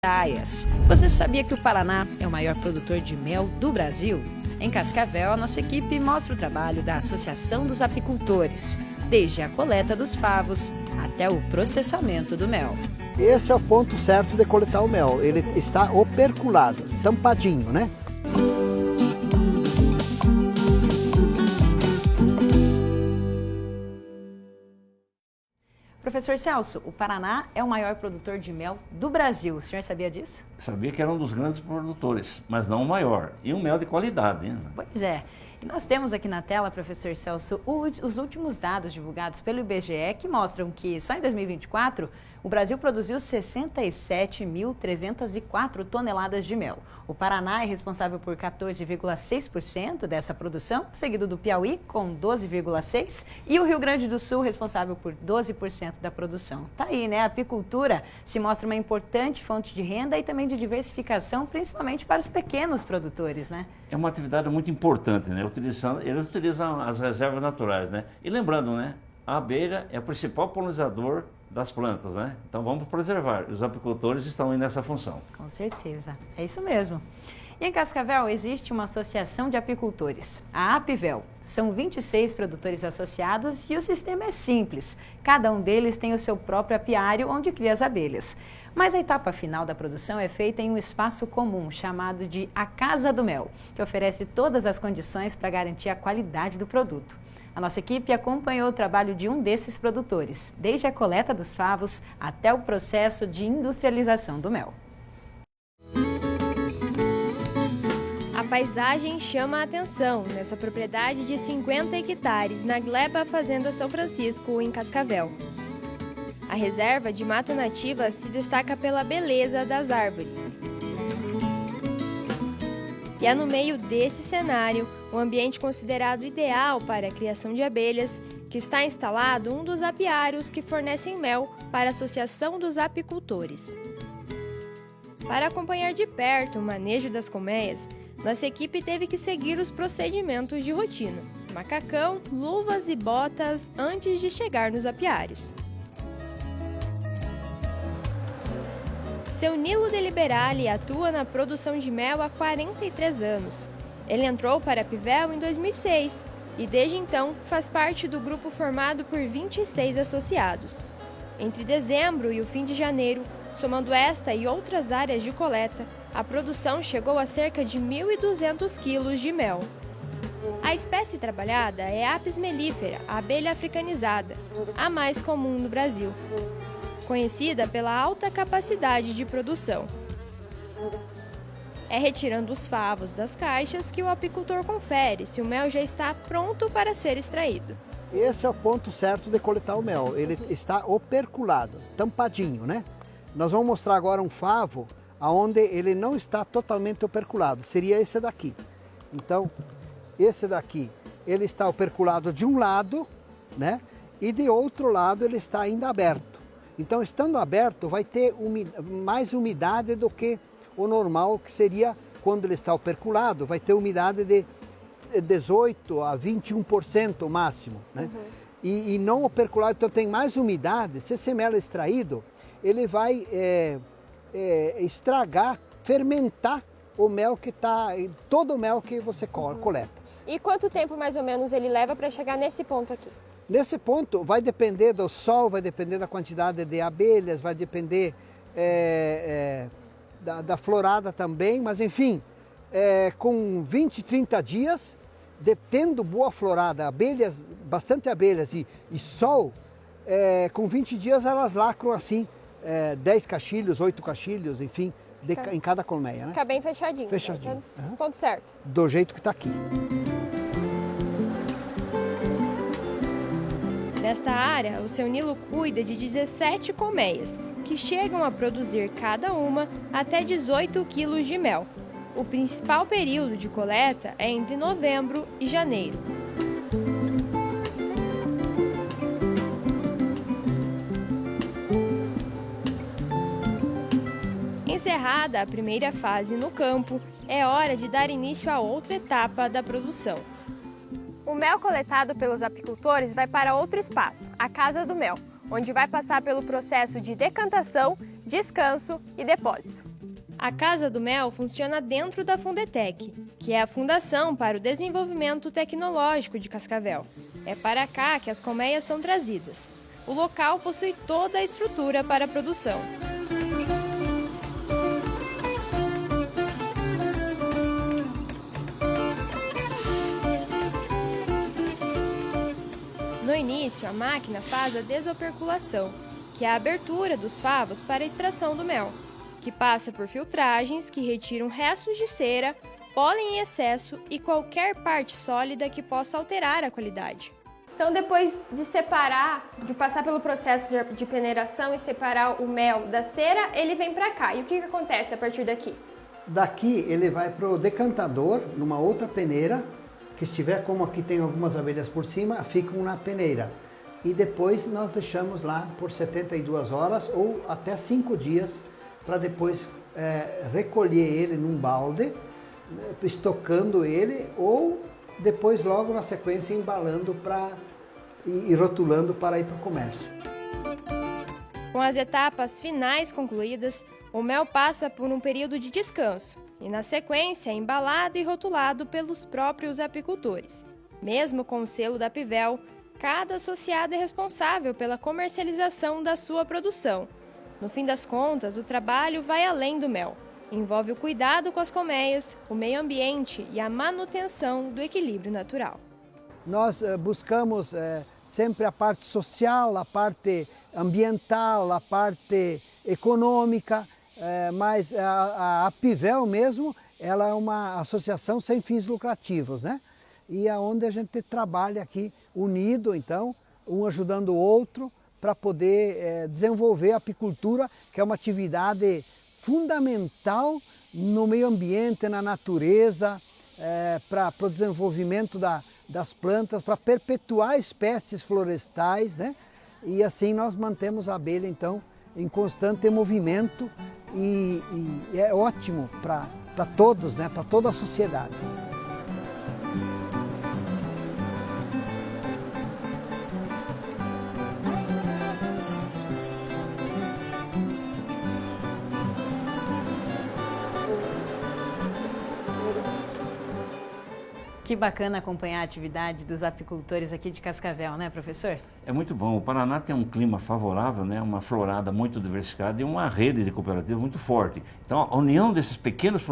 praias. Você sabia que o Paraná é o maior produtor de mel do Brasil? Em Cascavel, a nossa equipe mostra o trabalho da Associação dos Apicultores, desde a coleta dos favos até o processamento do mel. Esse é o ponto certo de coletar o mel. Ele está operculado, tampadinho, né? Professor Celso, o Paraná é o maior produtor de mel do Brasil. O senhor sabia disso? Sabia que era um dos grandes produtores, mas não o maior. E um mel de qualidade, hein? Pois é. E nós temos aqui na tela, professor Celso, os últimos dados divulgados pelo IBGE que mostram que só em 2024 o Brasil produziu 67.304 toneladas de mel. O Paraná é responsável por 14,6% dessa produção, seguido do Piauí com 12,6% e o Rio Grande do Sul responsável por 12% da produção. Tá aí, né? A apicultura se mostra uma importante fonte de renda e também de diversificação, principalmente para os pequenos produtores, né? É uma atividade muito importante, né? Eles utilizam as reservas naturais, né? E lembrando, né? A abelha é o principal polinizador das plantas, né? Então vamos preservar. Os apicultores estão aí nessa função. Com certeza, é isso mesmo. E em Cascavel existe uma associação de apicultores, a Apivel. São 26 produtores associados e o sistema é simples. Cada um deles tem o seu próprio apiário onde cria as abelhas. Mas a etapa final da produção é feita em um espaço comum, chamado de A Casa do Mel, que oferece todas as condições para garantir a qualidade do produto. A nossa equipe acompanhou o trabalho de um desses produtores, desde a coleta dos favos até o processo de industrialização do mel. A paisagem chama a atenção nessa propriedade de 50 hectares na Gleba Fazenda São Francisco, em Cascavel. A reserva de mata nativa se destaca pela beleza das árvores. E é no meio desse cenário, um ambiente considerado ideal para a criação de abelhas, que está instalado um dos apiários que fornecem mel para a Associação dos Apicultores. Para acompanhar de perto o manejo das colmeias, nossa equipe teve que seguir os procedimentos de rotina: macacão, luvas e botas antes de chegar nos apiários. Seu Nilo de Liberale atua na produção de mel há 43 anos. Ele entrou para a Apivel em 2006 e desde então faz parte do grupo formado por 26 associados. Entre dezembro e o fim de janeiro, somando esta e outras áreas de coleta, a produção chegou a cerca de 1.200 quilos de mel. A espécie trabalhada é a Apis mellifera, a abelha africanizada, a mais comum no Brasil, conhecida pela alta capacidade de produção. É retirando os favos das caixas que o apicultor confere se o mel já está pronto para ser extraído. Esse é o ponto certo de coletar o mel. Ele está operculado, tampadinho, né? Nós vamos mostrar agora um favo onde ele não está totalmente operculado. Seria esse daqui. Então, esse daqui, ele está operculado de um lado, né? E de outro lado ele está ainda aberto. Então, estando aberto, vai ter mais umidade do que o normal, que seria quando ele está operculado, vai ter umidade de 18% a 21% máximo, né? Uhum. E não operculado, então tem mais umidade. Se esse mel é extraído, ele vai estragar, fermentar o mel que está, todo o mel que você coleta. E quanto tempo mais ou menos ele leva para chegar nesse ponto aqui? Nesse ponto vai depender do sol, vai depender da quantidade de abelhas, vai depender da florada também, mas enfim, com 20, 30 dias, tendo boa florada, abelhas, bastante abelhas e sol, com 20 dias elas lacram assim, 10 caixilhos, 8 caixilhos, enfim, em cada colmeia, né? Fica bem fechadinho. Fechadinho. Uhum. Ponto certo. Do jeito que está aqui. Nesta área, o seu Nilo cuida de 17 colmeias, que chegam a produzir cada uma até 18 quilos de mel. O principal período de coleta é entre novembro e janeiro. Encerrada a primeira fase no campo, é hora de dar início a outra etapa da produção. O mel coletado pelos apicultores vai para outro espaço, a Casa do Mel, onde vai passar pelo processo de decantação, descanso e depósito. A Casa do Mel funciona dentro da Fundetec, que é a Fundação para o Desenvolvimento Tecnológico de Cascavel. É para cá que as colmeias são trazidas. O local possui toda a estrutura para a produção. No início, a máquina faz a desoperculação, que é a abertura dos favos para a extração do mel, que passa por filtragens que retiram restos de cera, pólen em excesso e qualquer parte sólida que possa alterar a qualidade. Então, depois de separar, de passar pelo processo de peneiração e separar o mel da cera, ele vem para cá. E o que acontece a partir daqui? Daqui ele vai para o decantador, numa outra peneira, que estiver como aqui tem algumas abelhas por cima, ficam na peneira. E depois nós deixamos lá por 72 horas ou até 5 dias para depois recolher ele num balde, estocando ele ou depois logo na sequência embalando e rotulando para ir para o comércio. Com as etapas finais concluídas, o mel passa por um período de descanso e na sequência é embalado e rotulado pelos próprios apicultores. Mesmo com o selo da Apivel, cada associado é responsável pela comercialização da sua produção. No fim das contas, o trabalho vai além do mel. Envolve o cuidado com as colmeias, o meio ambiente e a manutenção do equilíbrio natural. Nós buscamos sempre a parte social, a parte ambiental, a parte econômica, mas a Apivel mesmo, ela é uma associação sem fins lucrativos, né? E é onde a gente trabalha aqui unido, então, um ajudando o outro, para poder desenvolver a apicultura, que é uma atividade fundamental no meio ambiente, na natureza, para o desenvolvimento das plantas, para perpetuar espécies florestais, né? E assim nós mantemos a abelha, então, em constante movimento e é ótimo para todos, né? Para toda a sociedade. Que bacana acompanhar a atividade dos apicultores aqui de Cascavel, né, professor? É muito bom. O Paraná tem um clima favorável, né? Uma florada muito diversificada e uma rede de cooperativas muito forte. Então, a união desses pequenos produtores